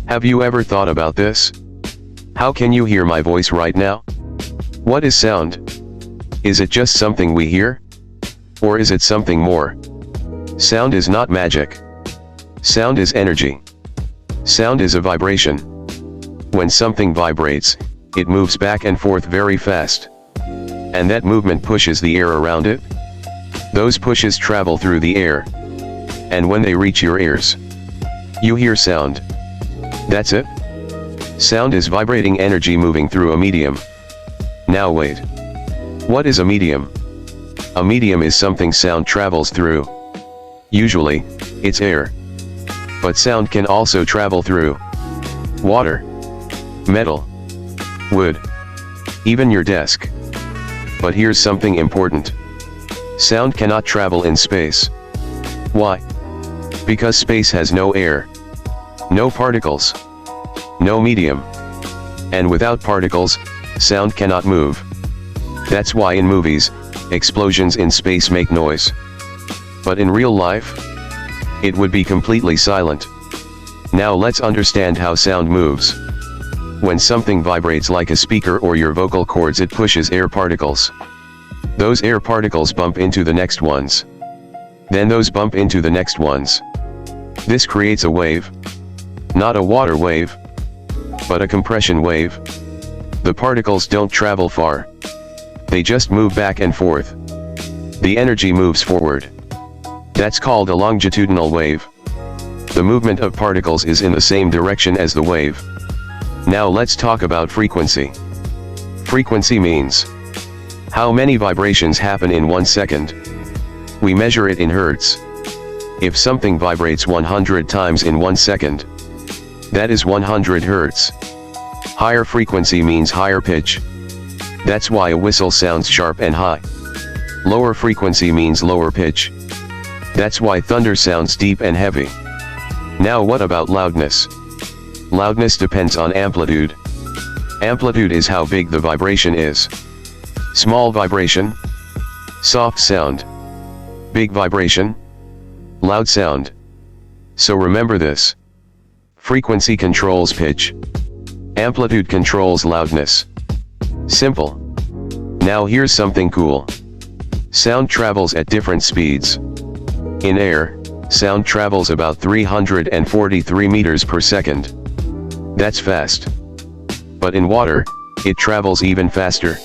Have you ever thought about this? How can you hear my voice right now? What is sound? Is it just something we hear? Or is it something more? Sound is not magic. Sound is energy. Sound is a vibration. When something vibrates, it moves back and forth very fast. And that movement pushes the air around it. Those pushes travel through the air. And when they reach your ears, you hear sound. That's it. Sound is vibrating energy moving through a medium. Now wait. What is a medium? A medium is something sound travels through. Usually, it's air. But sound can also travel through water, metal, wood, even your desk. But here's something important. Sound cannot travel in space. Why? Because space has no air, no particles, no medium. And without particles, sound cannot move. That's why in movies, explosions in space make noise. But in real life, it would be completely silent. Now let's understand how sound moves. When something vibrates like a speaker or your vocal cords, it pushes air particles. Those air particles bump into the next ones. Then those bump into the next ones. This creates a wave. Not a water wave, but a compression wave. The particles don't travel far. They just move back and forth. The energy moves forward. That's called a longitudinal wave. The movement of particles is in the same direction as the wave. Now let's talk about frequency. Frequency means how many vibrations happen in 1 second. We measure it in hertz. If something vibrates 100 times in 1 second, that is 100 hertz. Higher frequency means higher pitch. That's why a whistle sounds sharp and high. Lower frequency means lower pitch. That's why thunder sounds deep and heavy. Now what about loudness? Loudness depends on amplitude. Amplitude is how big the vibration is. Small vibration, soft sound. Big vibration, loud sound. So remember this. Frequency controls pitch. Amplitude controls loudness. Simple. Now here's something cool. Sound travels at different speeds. In air, sound travels about 343 meters per second. That's fast. But in water, it travels even faster.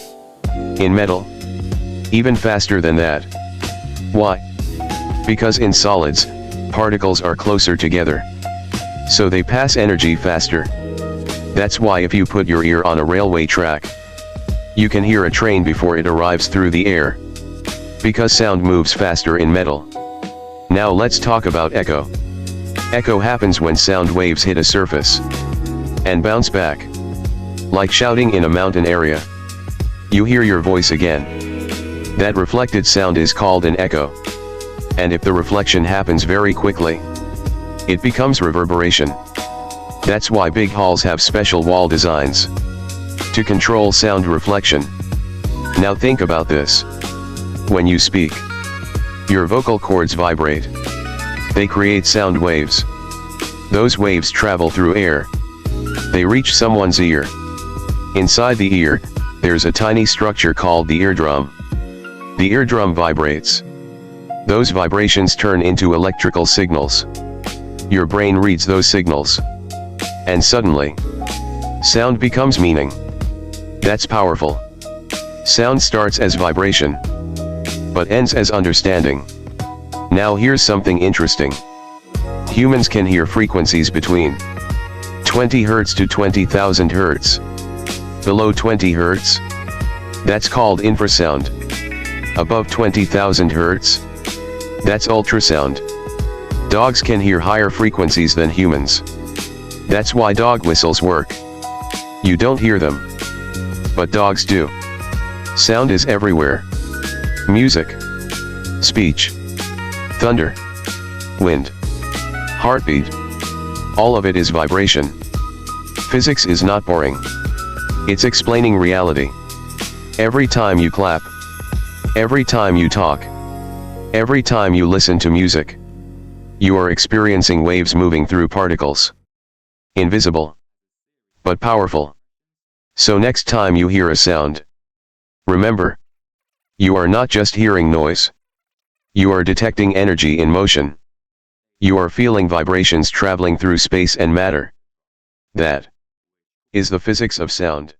In metal, even faster than that. Why? Because in solids, particles are closer together. So they pass energy faster. That's why if you put your ear on a railway track, you can hear a train before it arrives through the air. Because sound moves faster in metal. Now let's talk about echo. Echo happens when sound waves hit a surface and bounce back. Like shouting in a mountain area. You hear your voice again. That reflected sound is called an echo. And if the reflection happens very quickly, it becomes reverberation. That's why big halls have special wall designs to control sound reflection. Now think about this. When you speak, your vocal cords vibrate. They create sound waves. Those waves travel through air. They reach someone's ear. Inside the ear, there's a tiny structure called the eardrum. The eardrum vibrates. Those vibrations turn into electrical signals. Your brain reads those signals. And suddenly, sound becomes meaning. That's powerful. Sound starts as vibration, but ends as understanding. Now here's something interesting. Humans can hear frequencies between 20 Hz to 20,000 Hz. Below 20 Hz? That's called infrasound. Above 20,000 Hz? That's ultrasound. Dogs can hear higher frequencies than humans. That's why dog whistles work. You don't hear them, but dogs do. Sound is everywhere. Music, speech, thunder, wind, heartbeat. All of it is vibration. Physics is not boring. It's explaining reality. Every time you clap, every time you talk, every time you listen to music, you are experiencing waves moving through particles. invisible, but powerful. So next time you hear a sound, remember, you are not just hearing noise. You are detecting energy in motion. You are feeling vibrations traveling through space and matter. That is the physics of sound.